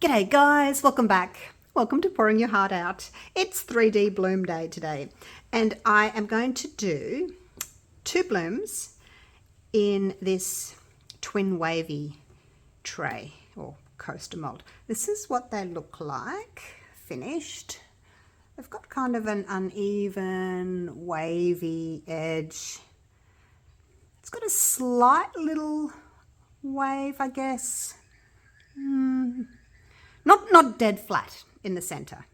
G'day guys, welcome back. Welcome to Pouring Your Heart Out. It's 3D Bloom Day today, and I am going to do 2 blooms in this twin wavy tray or coaster mold. This is what they look like finished. They've got kind of an uneven wavy edge. It's got a slight little wave, I guess. Not dead flat in the center.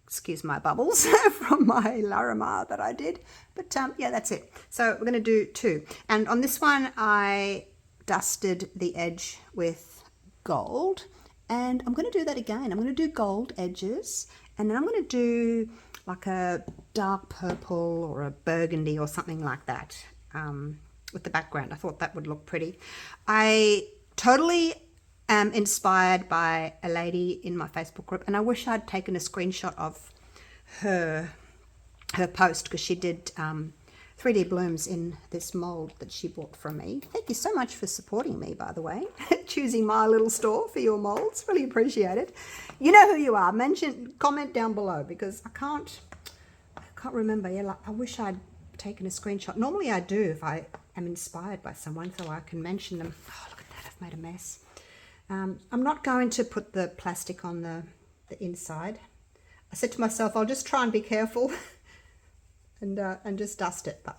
Excuse my bubbles from my Larimar that I did. But yeah, that's it. So we're going to do 2. And on this one, I dusted the edge with gold. And I'm going to do that again. I'm going to do gold edges. And then I'm going to do like a dark purple or a burgundy or something like that with the background. I thought that would look pretty. I totally inspired by a lady in my Facebook group, and I wish I'd taken a screenshot of her post, because she did 3D blooms in this mold that she bought from me. Thank you so much for supporting me, by the way, choosing my little store for your molds. Really appreciate it. You know who you are. Comment down below, because I can't remember. Yeah, like, I wish I'd taken a screenshot. Normally I do if I am inspired by someone, so I can mention them. Oh, look at that, I've made a mess. I'm not going to put the plastic on the inside. I said to myself, I'll just try and be careful and just dust it. But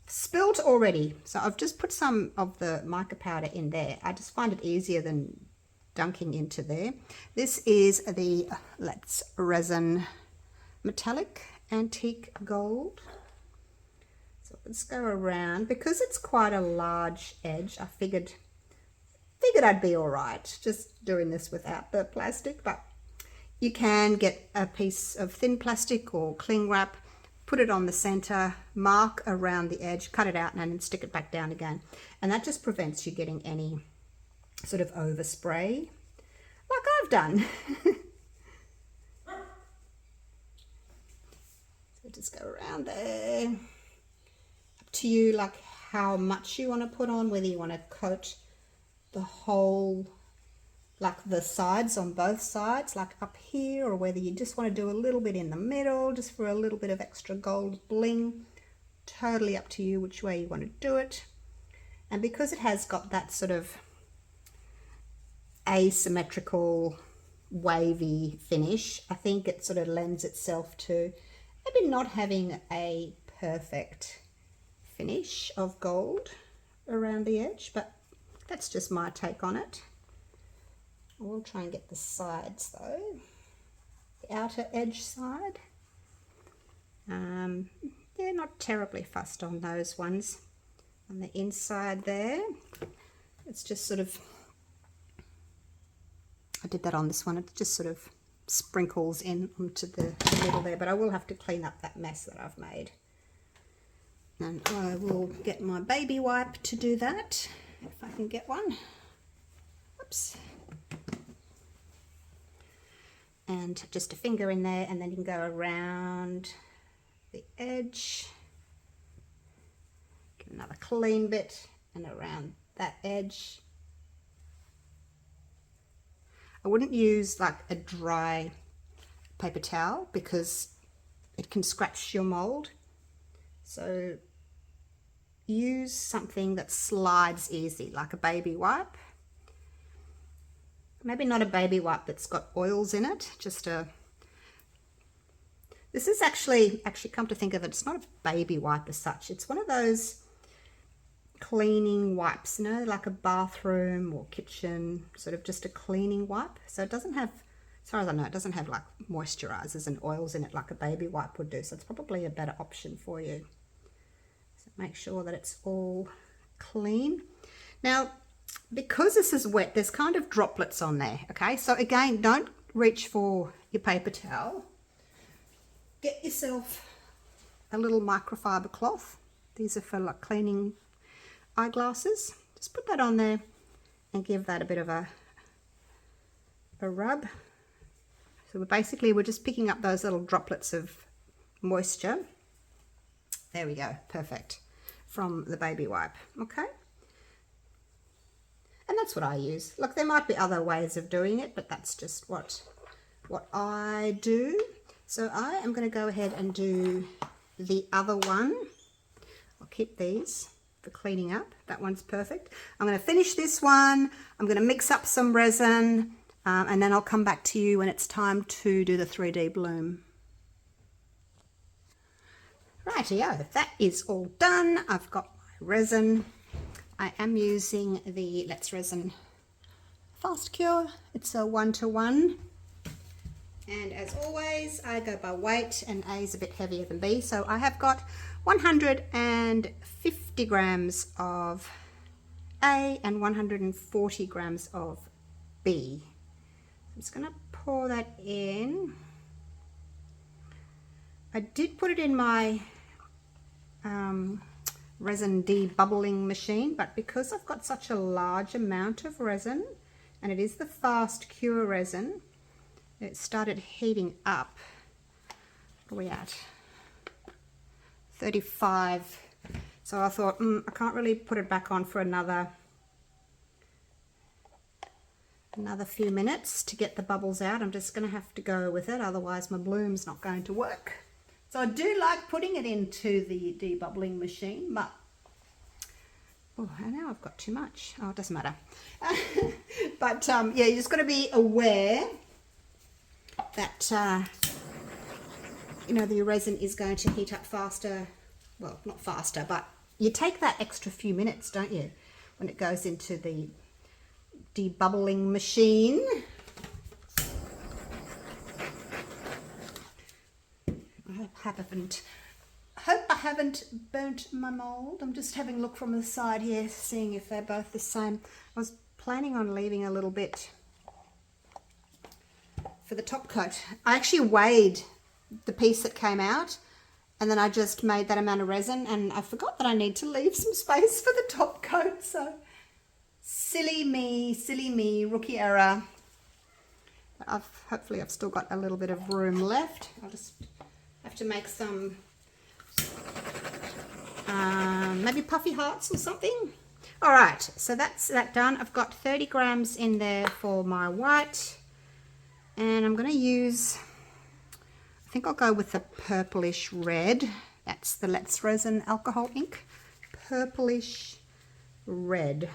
spilled already, so I've just put some of the mica powder in there. I just find it easier than dunking into there. This is the Resin Metallic Antique Gold. So let's go around. Because it's quite a large edge, I figured I'd be all right just doing this without the plastic. But you can get a piece of thin plastic or cling wrap, put it on the center, mark around the edge, cut it out, and then stick it back down again. And that just prevents you getting any sort of overspray like I've done. So just go around there. Up to you, like how much you want to put on, whether you want to coat the whole, like the sides on both sides, like up here, or whether you just want to do a little bit in the middle just for a little bit of extra gold bling. Totally up to you which way you want to do it. And because it has got that sort of asymmetrical wavy finish, I think it sort of lends itself to maybe not having a perfect finish of gold around the edge, but that's just my take on it. I will try and get the sides though, the outer edge side. Yeah, not terribly fussed on those ones. On the inside there, it's just sort of, I did that on this one, it just sort of sprinkles in onto the middle there, but I will have to clean up that mess that I've made. And I will get my baby wipe to do that, if I can get one. Oops. And just a finger in there, and then you can go around the edge. Get another clean bit and around that edge. I wouldn't use like a dry paper towel because it can scratch your mold. So use something that slides easy, like a baby wipe. Maybe not a baby wipe that's got oils in it, just a, this is actually come to think of it, it's not a baby wipe as such. It's one of those cleaning wipes, you know, like a bathroom or kitchen, sort of just a cleaning wipe. So it doesn't have, as far as I know, it doesn't have like moisturizers and oils in it like a baby wipe would do. So it's probably a better option for you. So make sure that it's all clean. Now, because this is wet, there's kind of droplets on there, okay? So again, don't reach for your paper towel. Get yourself a little microfiber cloth. These are for like cleaning eyeglasses. Just put that on there and give that a bit of a rub. So we're just picking up those little droplets of moisture. There we go, perfect, from the baby wipe, okay? And that's what I use. Look, there might be other ways of doing it, but that's just what I do. So I am going to go ahead and do the other one. I'll keep these for cleaning up. That one's perfect. I'm going to finish this one. I'm going to mix up some resin, and then I'll come back to you when it's time to do the 3D bloom. Rightio, that is all done. I've got my resin. I am using the Let's Resin Fast Cure. It's a 1-to-1. And as always, I go by weight, and A is a bit heavier than B. So I have got 150 grams of A and 140 grams of B. I'm just going to pour that in. I did put it in my resin debubbling machine, but because I've got such a large amount of resin, and it is the fast cure resin, it started heating up. What are we at? 35. So I thought, I can't really put it back on for another few minutes to get the bubbles out. I'm just going to have to go with it, otherwise my bloom's not going to work. So I do like putting it into the debubbling machine, but oh, now I've got too much. Oh, it doesn't matter. But yeah, you just got to be aware that you know, the resin is going to heat up faster. Well, not faster, but you take that extra few minutes, don't you, when it goes into the debubbling machine. I hope I haven't burnt my mold. I'm just having a look from the side here, seeing if they're both the same. I was planning on leaving a little bit for the top coat. I actually weighed the piece that came out, and then I just made that amount of resin, and I forgot that I need to leave some space for the top coat. So silly me, rookie error. But hopefully I've still got a little bit of room left. I'll just have to make some maybe puffy hearts or something. All right, so that's that done. I've got 30 grams in there for my white, and I'm going to use, I think I'll go with the purplish red. That's the Let's Resin alcohol ink, purplish red.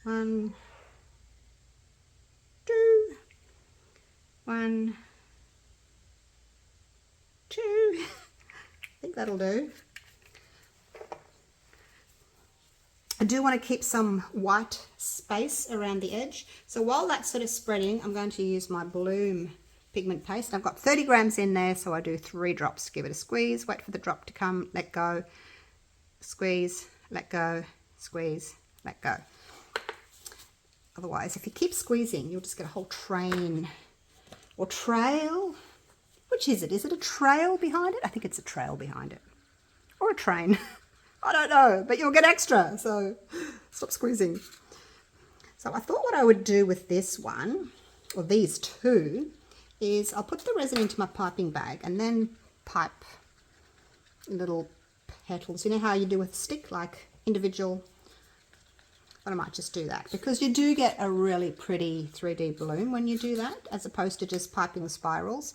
1, 2, 1, 2. I think that'll do. I do want to keep some white space around the edge. So while that's sort of spreading, I'm going to use my bloom pigment paste. I've got 30 grams in there, so I do 3 drops. Give it a squeeze, wait for the drop to come, let go, squeeze, let go, squeeze, let go. Otherwise, if you keep squeezing, you'll just get a whole train or trail. Which is it? Is it a trail behind it? I think it's a trail behind it. Or a train. I don't know, but you'll get extra, so stop squeezing. So I thought what I would do with this one, or these two, is I'll put the resin into my piping bag and then pipe little petals. You know how you do with a stick, like individual. But I might just do that, because you do get a really pretty 3D bloom when you do that, as opposed to just piping spirals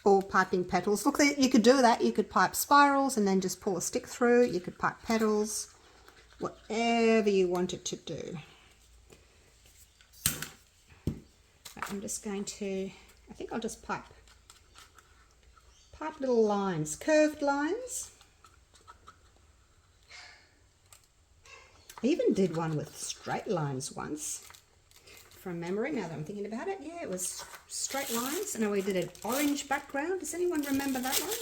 or piping petals. Look, you could do that. You could pipe spirals and then just pull a stick through. You could pipe petals, whatever you want it to do. I'm just going to, I think I'll just pipe little lines, curved lines. I even did one with straight lines once, from memory, now that I'm thinking about it. Yeah, it was straight lines, and we did an orange background. Does anyone remember that one?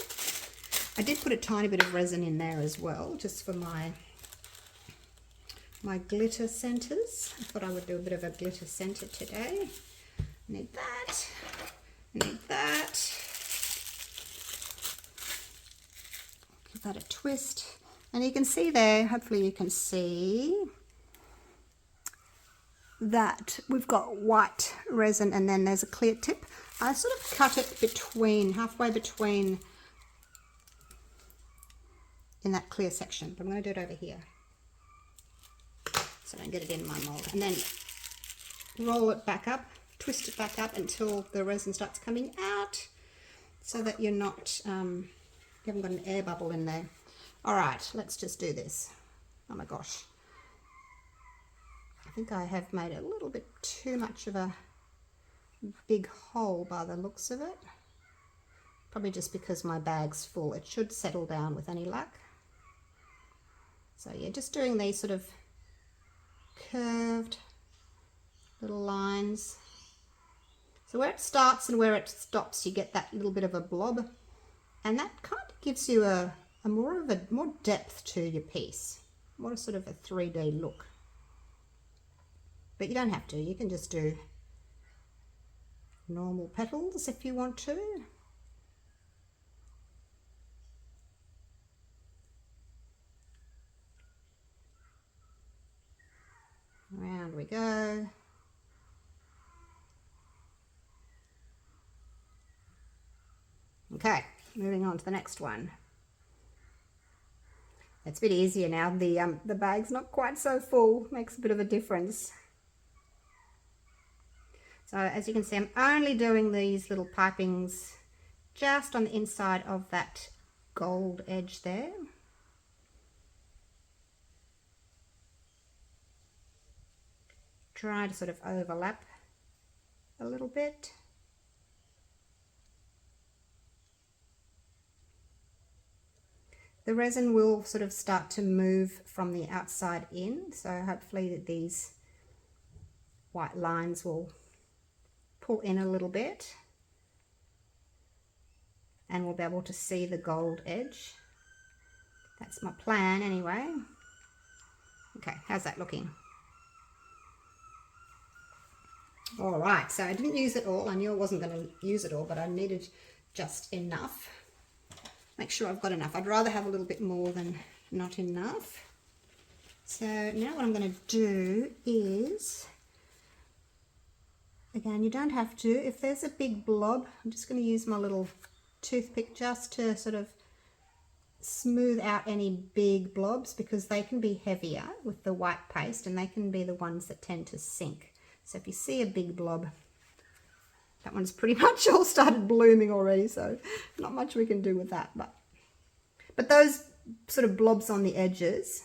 I did put a tiny bit of resin in there as well, just for my glitter centers. I thought I would do a bit of a glitter center today. Need that, need that. Give that a twist. And you can see there, hopefully you can see that we've got white resin and then there's a clear tip. I sort of cut it between, halfway between in that clear section, but I'm going to do it over here. So so I don't get it in my mold. And then roll it back up, twist it back up until the resin starts coming out, so that you're not, you haven't got an air bubble in there. All right, let's just do this. Oh my gosh. I think I have made a little bit too much of a big hole by the looks of it. Probably just because my bag's full. It should settle down with any luck. So yeah, just doing these sort of curved little lines. So where it starts and where it stops, you get that little bit of a blob, and that kind of gives you a more depth to your piece, more sort of a 3D look. But you don't have to. You can just do normal petals if you want to. Around we go. Okay, moving on to the next one. It's a bit easier now. The bag's not quite so full. Makes a bit of a difference. So as you can see, I'm only doing these little pipings just on the inside of that gold edge there. Try to sort of overlap a little bit. The resin will sort of start to move from the outside in, so hopefully that these white lines will pull in a little bit and we'll be able to see the gold edge. That's my plan anyway. Okay, how's that looking? All right, so I didn't use it all. I knew I wasn't going to use it all, but I needed just enough. Make sure I've got enough. I'd rather have a little bit more than not enough. So now what I'm going to do is, again, you don't have to. If there's a big blob, I'm just going to use my little toothpick just to sort of smooth out any big blobs, because they can be heavier with the white paste and they can be the ones that tend to sink. So if you see a big blob, that one's pretty much all started blooming already, so not much we can do with that. But those sort of blobs on the edges,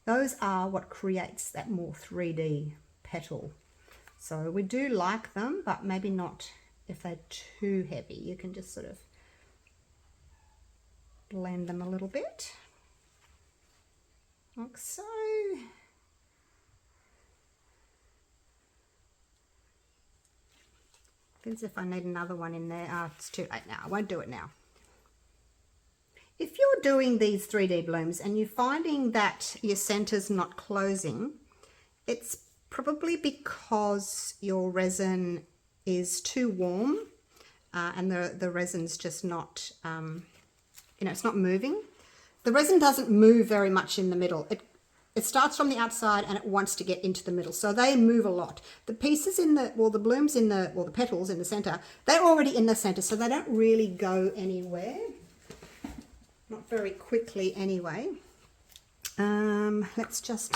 those are what creates that more 3D petal. So we do like them, but maybe not if they're too heavy. You can just sort of blend them a little bit, like so. As if I need another one in there. Oh, it's too late now. I won't do it now. If you're doing these 3D blooms and you're finding that your center's not closing, it's probably because your resin is too warm and the resin's just not, it's not moving. The resin doesn't move very much in the middle. It starts from the outside and it wants to get into the middle. So they move a lot. The pieces in the, the blooms in the, the petals in the center, they're already in the center, so they don't really go anywhere. Not very quickly anyway. Let's just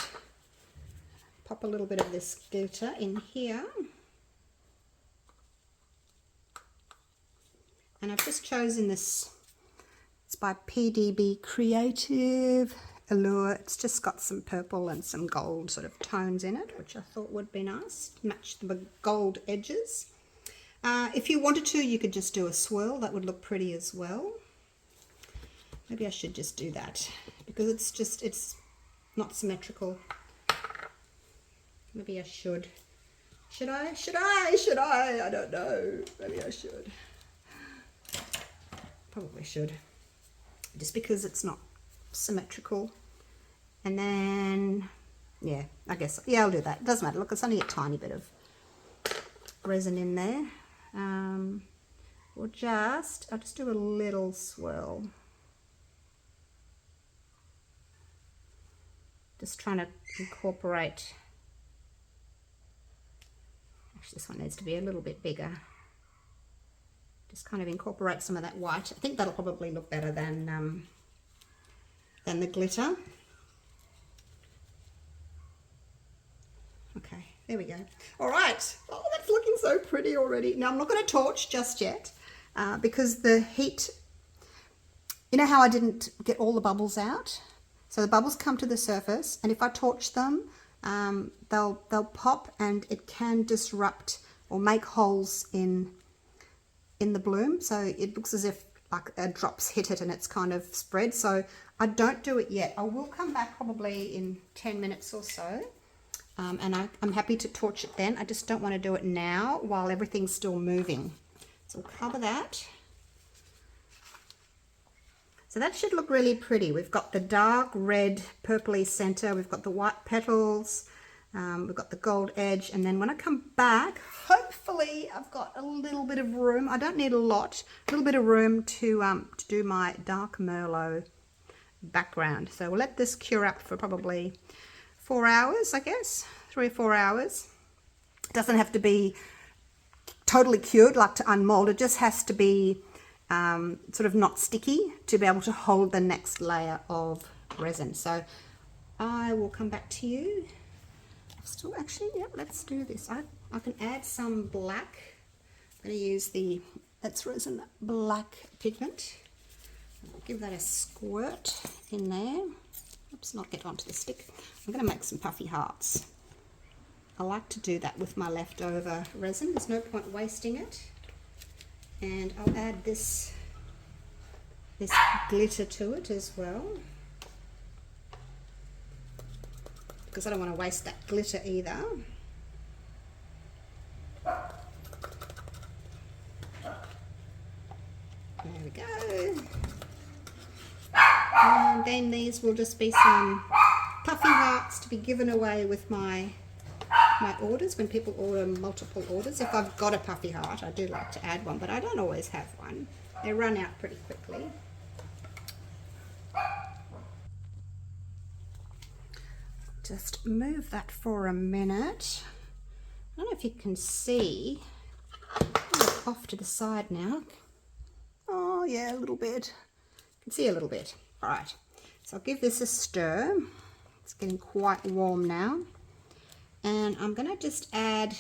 pop a little bit of this glitter in here. And I've just chosen this. It's by PDB Creative Allure. It's just got some purple and some gold sort of tones in it, which I thought would be nice. Match the gold edges. If you wanted to, you could just do a swirl. That would look pretty as well. Maybe I should just do that because it's not symmetrical. Maybe I should. Should I? I don't know. Maybe I should. Probably should. Just because it's not symmetrical. And then, yeah, I guess, yeah, I'll do that. It doesn't matter. Look, it's only a tiny bit of resin in there. I'll just do a little swirl. Just trying to incorporate. Actually, this one needs to be a little bit bigger. Just kind of incorporate some of that white. I think that'll probably look better than the glitter. Okay, there we go. All right. Oh, that's looking so pretty already. Now I'm not going to torch just yet because the heat, you know how I didn't get all the bubbles out? So the bubbles come to the surface, and if I torch them, they'll pop, and it can disrupt or make holes in the bloom. So it looks as if like drops hit it and it's kind of spread. So I don't do it yet. I will come back probably in 10 minutes or so. And I'm happy to torch it then. I just don't want to do it now while everything's still moving. So we'll cover that. So that should look really pretty. We've got the dark red purpley center. We've got the white petals. We've got the gold edge. And then when I come back, hopefully I've got a little bit of room. I don't need a lot. A little bit of room to do my dark Merlot background. So we'll let this cure up for probably 4 hours, I guess, 3 or 4 hours. It doesn't have to be totally cured like to unmold. It just has to be sort of not sticky to be able to hold the next layer of resin. So I will come back to you. Still, actually, yeah, let's do this. I can add some black. I'm going to use that's Resin black pigment. I'll give that a squirt in there. Oops, not get onto the stick. I'm going to make some puffy hearts. I like to do that with my leftover resin. There's no point wasting it. And I'll add this glitter to it as well, because I don't want to waste that glitter either. There we go. And then these will just be some puffy hearts to be given away with my orders, when people order multiple orders. If I've got a puffy heart, I do like to add one, but I don't always have one. They run out pretty quickly. Just move that for a minute. I don't know if you can see. Look off to the side now. Oh yeah, a little bit. You can see a little bit. All right, so I'll give this a stir. It's getting quite warm now. And I'm going to just add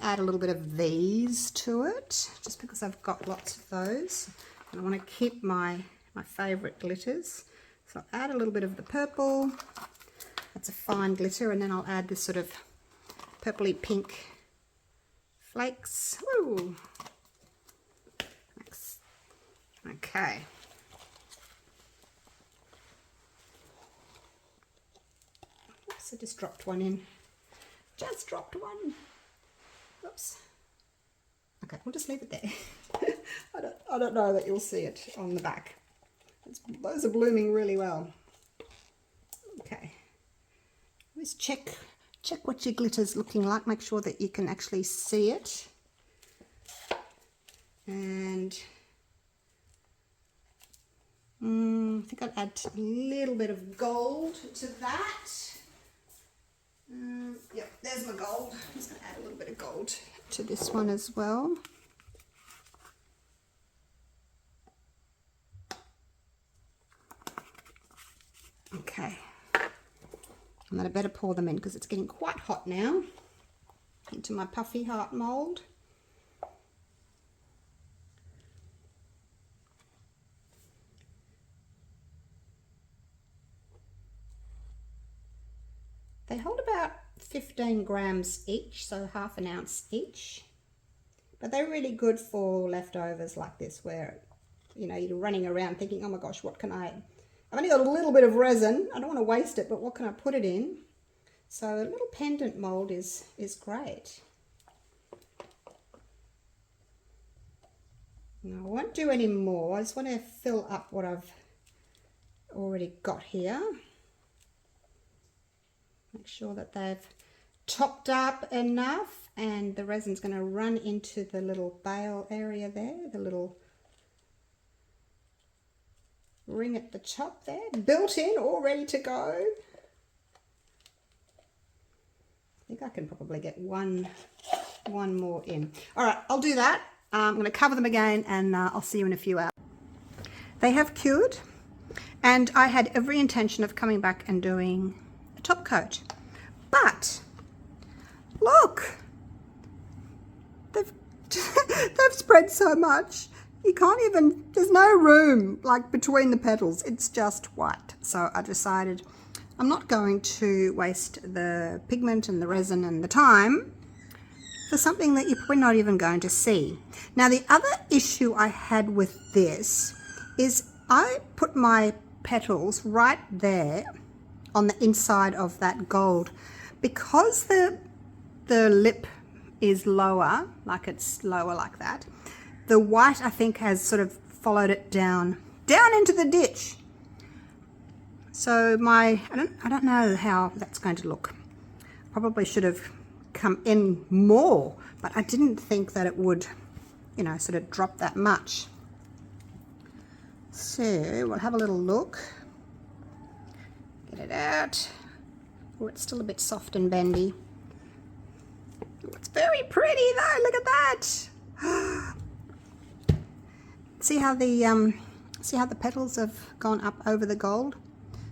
a little bit of these to it, just because I've got lots of those. And I want to keep my favorite glitters. So I'll add a little bit of the purple. That's a fine glitter, and then I'll add this sort of purpley pink flakes. Ooh. Okay. Oops, I just dropped one in. Just dropped one. Oops. Okay, we'll just leave it there. I don't know that you'll see it on the back. Those are blooming really well. Okay. Always check what your glitter's looking like. Make sure that you can actually see it. And I think I'll add a little bit of gold to that. Yep, there's my gold. I'm just going to add a little bit of gold to this one as well. Okay. And then I better pour them in because it's getting quite hot now. Into my puffy heart mold. They hold about 15 grams each, so half an ounce each. But they're really good for leftovers like this, where, you know, you're running around thinking, oh my gosh, what can I've only got a little bit of resin. I don't want to waste it, but what can I put it in? So a little pendant mold is great. Now, I won't do any more. I just want to fill up what I've already got here. Make sure that they've topped up enough, and the resin's going to run into the little bale area there, the little ring at the top there, built in, all ready to go. I think I can probably get one more in. All right, I'll do that. I'm going to cover them again, and I'll see you in a few hours. They have cured, and I had every intention of coming back and doing a top coat, but Look! They've spread so much. You can't even, there's no room like between the petals. It's just white. So I decided I'm not going to waste the pigment and the resin and the time for something that you're probably not even going to see. Now the other issue I had with this is I put my petals right there on the inside of that gold. Because the lip is lower, like it's lower like that, the white I think has sort of followed it down into the ditch. So I don't know how that's going to look. Probably should have come in more, but I didn't think that it would, you know, sort of drop that much. So we'll have a little look. Get it out. Oh, it's still a bit soft and bendy. Oh, it's very pretty though. Look at that. See how the petals have gone up over the gold?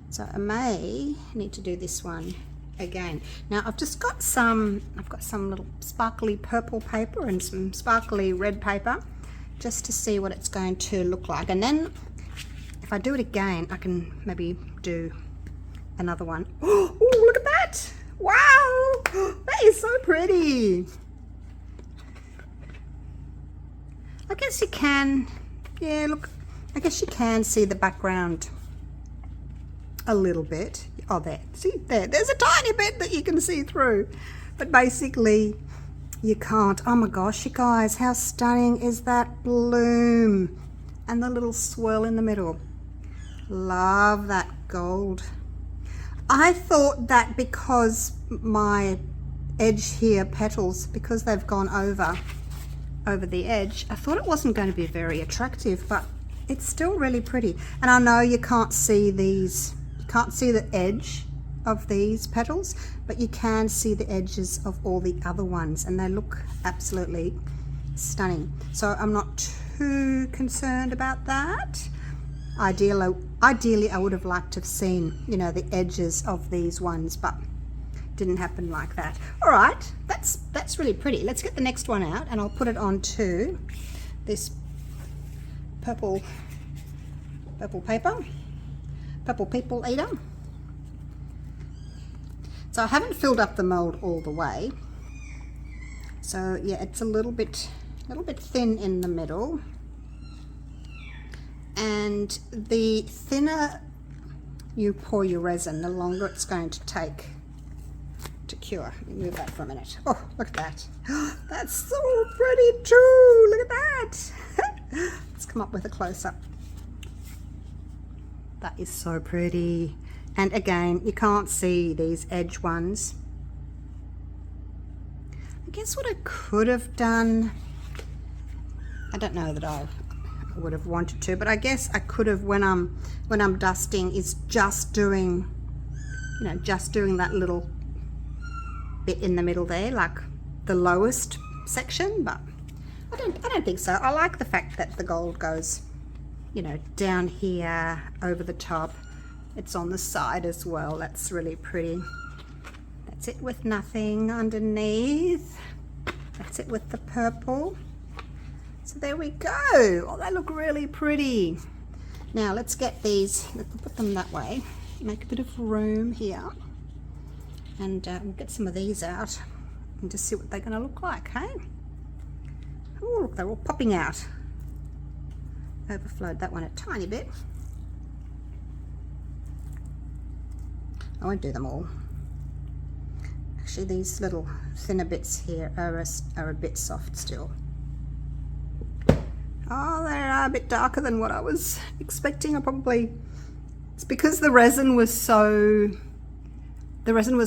So I may need to do this one again. Now I've just got I've got some little sparkly purple paper and some sparkly red paper just to see what it's going to look like. And then if I do it again, I can maybe do another one. Oh, look at that. Wow, that is so pretty. I guess you can, yeah, look, I guess you can see the background a little bit. Oh, there, see there, there's a tiny bit that you can see through, but basically you can't. Oh my gosh, you guys, how stunning is that bloom and the little swirl in the middle. Love that gold. I thought that because my edge here petals, because they've gone over the edge, I thought it wasn't going to be very attractive, but it's still really pretty. And I know you can't see these, you can't see the edge of these petals, but you can see the edges of all the other ones, and they look absolutely stunning. So I'm not too concerned about that. Ideally I would have liked to have seen, you know, the edges of these ones, but didn't happen like that. All right, that's really pretty. Let's get the next one out, and I'll put it onto this purple paper, purple people eater. So I haven't filled up the mold all the way. So yeah, it's a little bit thin in the middle. And the thinner you pour your resin, the longer it's going to take to cure. Let me move that for a minute. Oh, look at that. That's so pretty too. Look at that. Let's come up with a close-up. That is so pretty. And again, you can't see these edge ones. I guess what I could have done, I don't know that I would have wanted to, but I guess I could have, when I'm dusting, is just doing, you know, just doing that little bit in the middle there, like the lowest section. But I don't think so. I like the fact that the gold goes, you know, down here over the top. It's on the side as well. That's really pretty. That's it with nothing underneath. That's it with the purple. So there we go. Oh, they look really pretty. Now let's get these, let's put them that way, make a bit of room here, and we'll get some of these out and just see what they're going to look like, hey? Oh, look, they're all popping out. Overflowed that one a tiny bit. I won't do them all. Actually, these little thinner bits here are a bit soft still. Oh, they are a bit darker than what I was expecting. It's because the resin was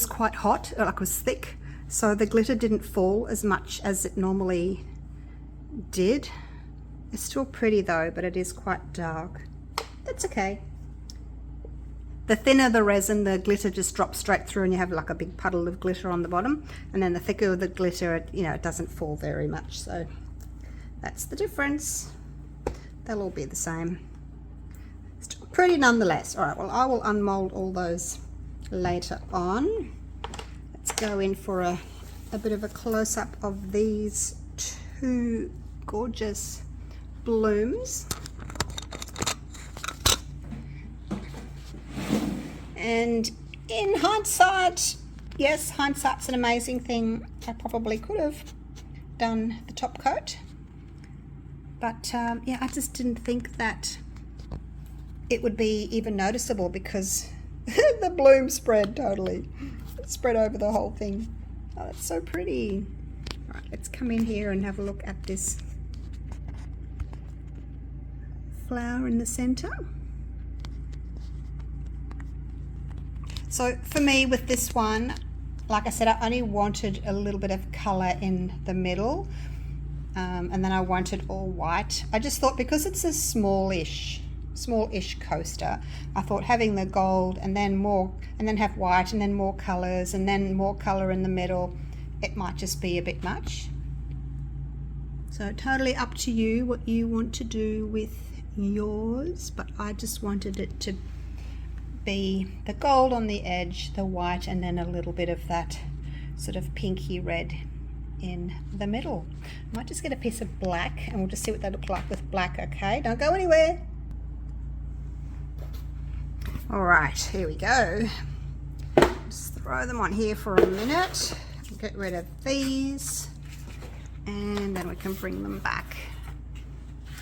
quite hot, like it was thick, so the glitter didn't fall as much as it normally did. It's still pretty though, but it is quite dark. That's okay. The thinner the resin, the glitter just drops straight through and you have like a big puddle of glitter on the bottom. And then the thicker the glitter, it doesn't fall very much. So that's the difference. They'll all be the same. Still pretty nonetheless. All right, well, I will unmold all those later on. Let's go in for a a bit of a close-up of these two gorgeous blooms. And in hindsight, yes, hindsight's an amazing thing. I probably could have done the top coat, but yeah, I just didn't think that it would be even noticeable because the bloom spread totally. It spread over the whole thing. Oh, that's so pretty. All right, let's come in here and have a look at this flower in the center. So for me with this one, like I said, I only wanted a little bit of color in the middle, and then I wanted all white. I just thought because it's a smallish coaster, I thought having the gold and then more, and then have white and then more colors and then more color in the middle, it might just be a bit much. So totally up to you what you want to do with yours, but I just wanted it to be the gold on the edge, the white, and then a little bit of that sort of pinky red in the middle. I might just get a piece of black and we'll just see what they look like with black. Okay, don't go anywhere. All right, here we go. Just throw them on here for a minute, get rid of these, and then we can bring them back.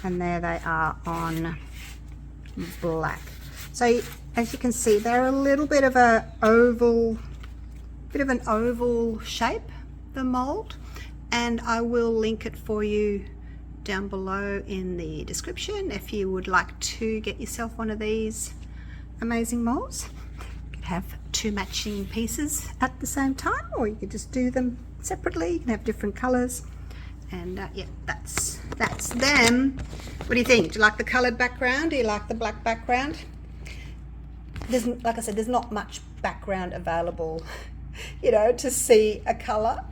And there they are on black. So as you can see, they're a little bit of an oval shape, the mold, and I will link it for you down below in the description if you would like to get yourself one of these amazing molds. You could have two matching pieces at the same time, or you could just do them separately. You can have different colors, and yeah, that's them. What do you think? Do you like the colored background? Do you like the black background? Like I said, there's not much background available, you know, to see a color.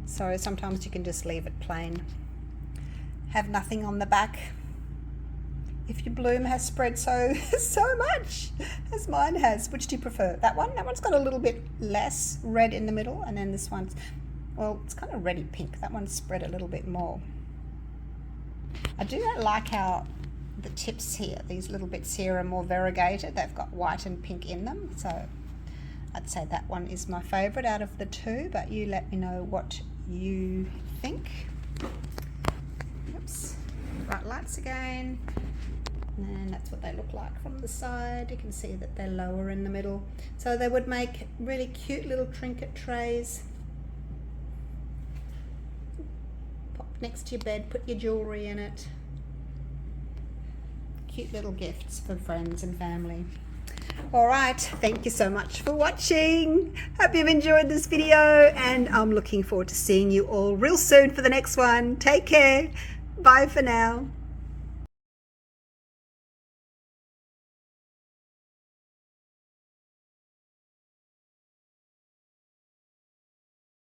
So sometimes you can just leave it plain. Have nothing on the back. If your bloom has spread so much as mine has, which do you prefer? That one? That one's got a little bit less red in the middle, and then this one's, well, it's kind of reddy pink. That one's spread a little bit more. I do like how the tips here, these little bits here, are more variegated. They've got white and pink in them, so I'd say that one is my favorite out of the two, but you let me know what you think. Oops. Bright lights again, and that's what they look like from the side. You can see that they're lower in the middle, so they would make really cute little trinket trays. Pop next to your bed, put your jewelry in it. Cute little gifts for friends and family. All right, thank you so much for watching. Hope you've enjoyed this video, and I'm looking forward to seeing you all real soon for the next one. Take care. Bye for now.